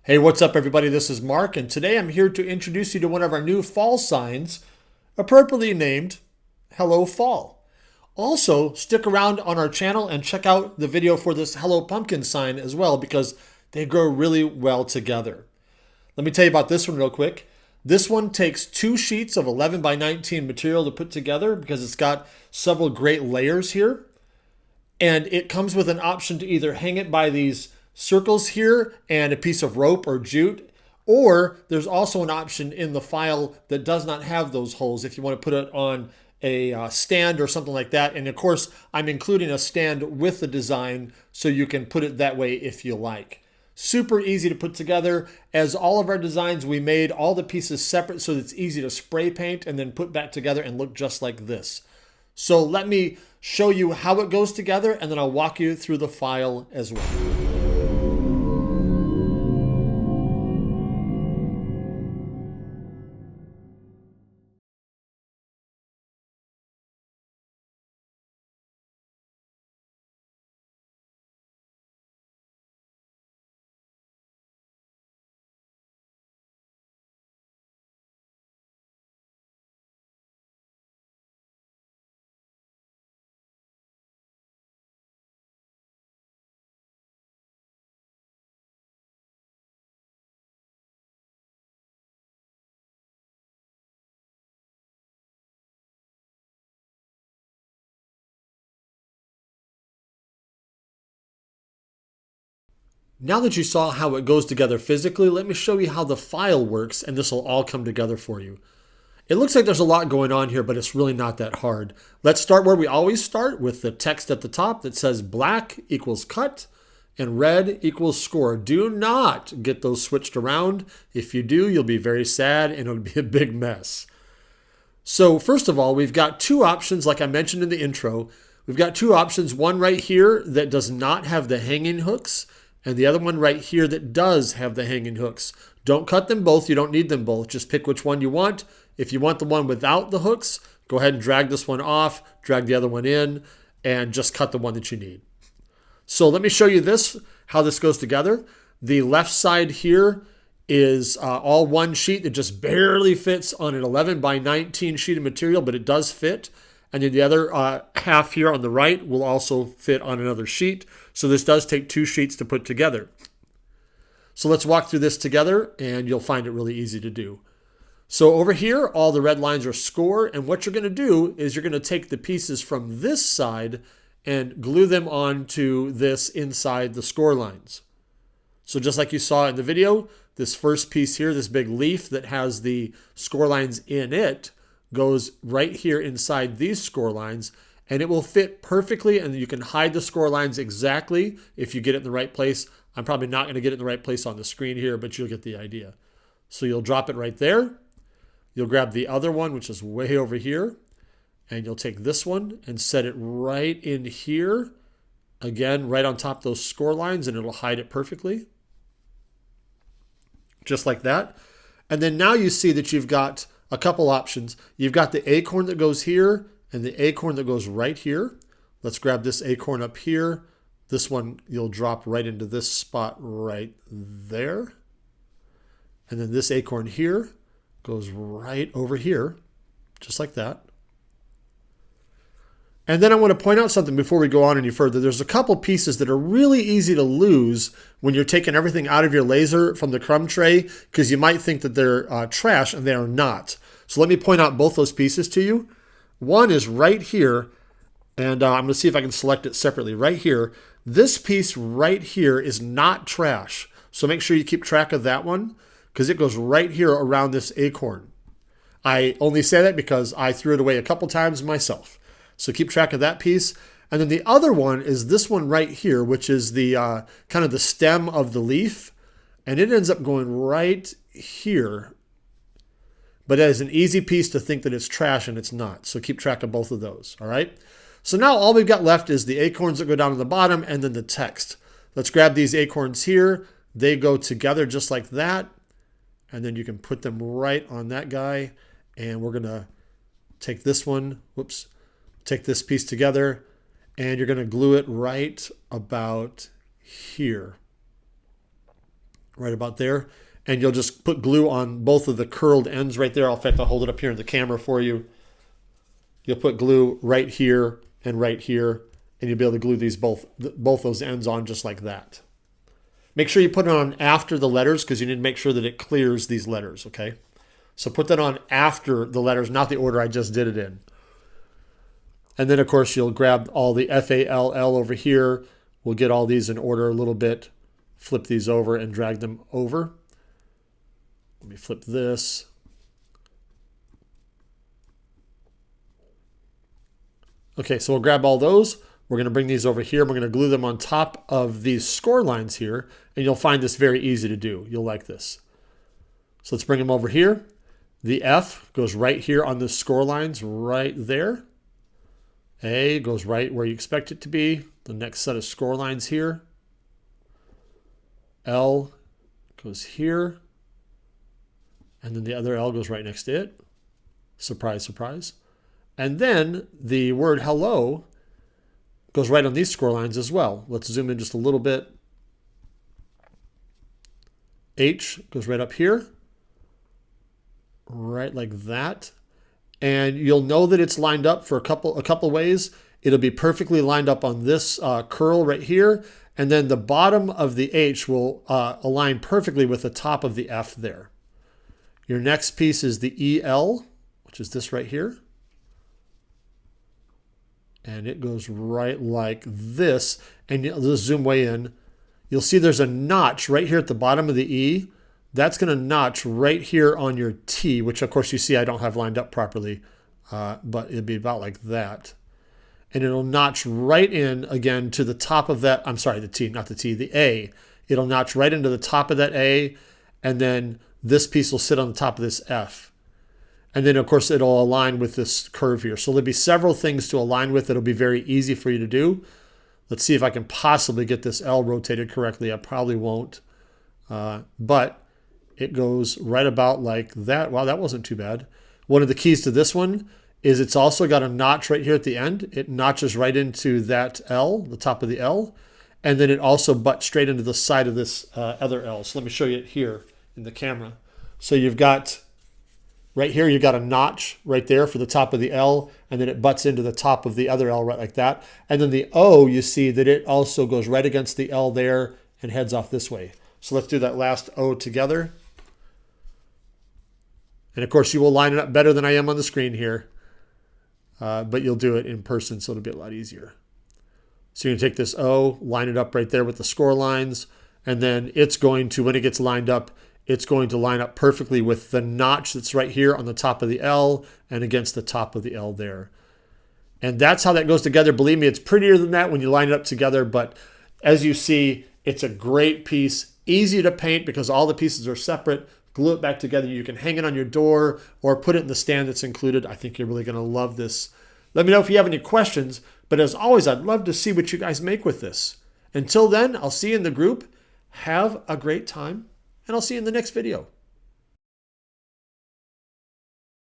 Hey, what's up, everybody? This is Mark, and today I'm here to introduce you to one of our new fall signs, appropriately named Hello Fall. Also, stick around on our channel and check out the video for this Hello Pumpkin sign as well because they grow really well together. Let me tell you about this one real quick. This one takes 2 sheets of 11 by 19 material to put together because it's got several great layers here. And it comes with an option to either hang it by these circles here and a piece of rope or jute, or there's also an option in the file that does not have those holes if you want to put it on a stand or something like that. And of course, I'm including a stand with the design so you can put it that way if you like. Super easy to put together. As all of our designs, we made all the pieces separate so that it's easy to spray paint and then put back together and look just like this. So let me show you how it goes together, and then I'll walk you through the file as well. Now that you saw how it goes together physically, let me show you how the file works, and this will all come together for you. It looks like there's a lot going on here, but it's really not that hard. Let's start where we always start, with the text at the top that says black equals cut and red equals score. Do not get those switched around. If you do, you'll be very sad and it'll be a big mess. So first of all, we've got two options, like I mentioned in the intro. We've got two options, one right here that does not have the hanging hooks, and the other one right here that does have the hanging hooks. Don't cut them both. You don't need them both. Just pick which one you want. If you want the one without the hooks, go ahead and drag this one off, drag the other one in, and just cut the one that you need. So let me show you this, how this goes together. The left side here is all one sheet that just barely fits on an 11 by 19 sheet of material, but it does fit. And then the other half here on the right will also fit on another sheet. So this does take 2 sheets to put together. So let's walk through this together and you'll find it really easy to do. So over here, all the red lines are score. And what you're going to do is you're going to take the pieces from this side and glue them onto this inside the score lines. So just like you saw in the video, this first piece here, this big leaf that has the score lines in it, goes right here inside these score lines, and it will fit perfectly, and you can hide the score lines exactly if you get it in the right place. I'm probably not going to get it in the right place on the screen here, but you'll get the idea. So you'll drop it right there. You'll grab the other one, which is way over here, and you'll take this one and set it right in here, again, right on top of those score lines, and it'll hide it perfectly. Just like that. And then now you see that you've got a couple options. You've got the acorn that goes here and the acorn that goes right here. Let's grab this acorn up here. This one you'll drop right into this spot right there. And then this acorn here goes right over here, just like that. And then I want to point out something before we go on any further. There's a couple pieces that are really easy to lose when you're taking everything out of your laser from the crumb tray, because you might think that they're trash, and they are not. So let me point out both those pieces to you. One is right here, and I'm going to see if I can select it separately. Right here, this piece right here is not trash. So make sure you keep track of that one, because it goes right here around this acorn. I only say that because I threw it away a couple times myself. So keep track of that piece. And then the other one is this one right here, which is the kind of the stem of the leaf. And it ends up going right here. But it is an easy piece to think that it's trash, and it's not. So keep track of both of those. All right. So now all we've got left is the acorns that go down to the bottom and then the text. Let's grab these acorns here. They go together just like that. And then you can put them right on that guy. And we're going to take this one. Whoops. Take this piece together, and you're going to glue it right about here. right about there. And you'll just put glue on both of the curled ends right there. In fact, I'll hold it up here in the camera for you. You'll put glue right here and right here, and you'll be able to glue these both those ends on just like that. Make sure you put it on after the letters because you need to make sure that it clears these letters, okay? So put that on after the letters, not the order I just did it in. And then, of course, you'll grab all the F-A-L-L over here. We'll get all these in order a little bit. Flip these over and drag them over. Let me flip this. Okay, so we'll grab all those. We're going to bring these over here. We're going to glue them on top of these score lines here, and you'll find this very easy to do. You'll like this. So let's bring them over here. The F goes right here on the score lines right there. A goes right where you expect it to be. The next set of score lines here. L goes here. And then the other L goes right next to it. Surprise, surprise. And then the word hello goes right on these score lines as well. Let's zoom in just a little bit. H goes right up here. Right like that. And you'll know that it's lined up for a couple ways. It'll be perfectly lined up on this curl right here. And then the bottom of the H will align perfectly with the top of the F there. Your next piece is the EL, which is this right here. And it goes right like this. And you'll just zoom way in. You'll see there's a notch right here at the bottom of the E. That's going to notch right here on your T, which of course you see I don't have lined up properly, but it'll be about like that. And it'll notch right in again to the top of that. I'm sorry, the T, not the T, the A. It'll notch right into the top of that A, and then this piece will sit on the top of this F. And then, of course, it'll align with this curve here. So there'll be several things to align with. It'll be very easy for you to do. Let's see if I can possibly get this L rotated correctly. I probably won't. But it goes right about like that. Wow, that wasn't too bad. One of the keys to this one is it's also got a notch right here at the end. It notches right into that L, the top of the L. And then it also butts straight into the side of this other L. So let me show you it here in the camera. So you've got right here, you've got a notch right there for the top of the L, and then it butts into the top of the other L right like that. And then the O, you see that it also goes right against the L there and heads off this way. So let's do that last O together. And of course, you will line it up better than I am on the screen here, but you'll do it in person, so it'll be a lot easier. So you're going to take this O, line it up right there with the score lines, and then it's going to, when it gets lined up, it's going to line up perfectly with the notch that's right here on the top of the L and against the top of the L there. And that's how that goes together. Believe me, it's prettier than that when you line it up together, but as you see, it's a great piece, easy to paint because all the pieces are separate. Glue it back together. You can hang it on your door or put it in the stand that's included. I think you're really going to love this. Let me know if you have any questions, but as always, I'd love to see what you guys make with this. Until then, I'll see you in the group. Have a great time, and I'll see you in the next video.